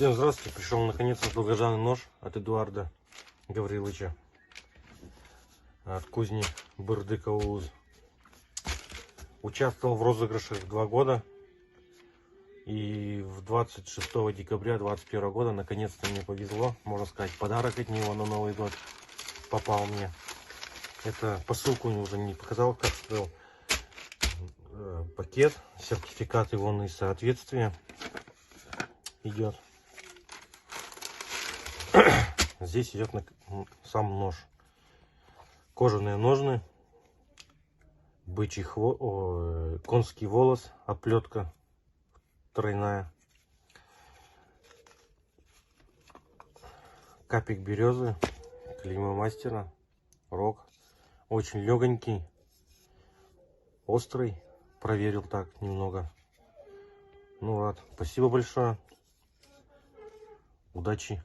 Всем здравствуйте. Пришел наконец-то долгожданный нож от Эдуарда Гавриловича от кузни Бырдыка-Ууз. Участвовал в розыгрышах 2 года. И в 26 декабря 2021 года наконец-то мне повезло. Можно сказать, подарок от него на Новый год попал мне. Это посылку уже не показал, как стоял пакет, сертификат его на соответствие идет. Здесь идет сам нож. Кожаные ножны, конский волос, оплетка тройная, капик березы, клеймо мастера, рог. Очень легонький, острый. Проверил так немного. Ну вот, спасибо большое. Удачи.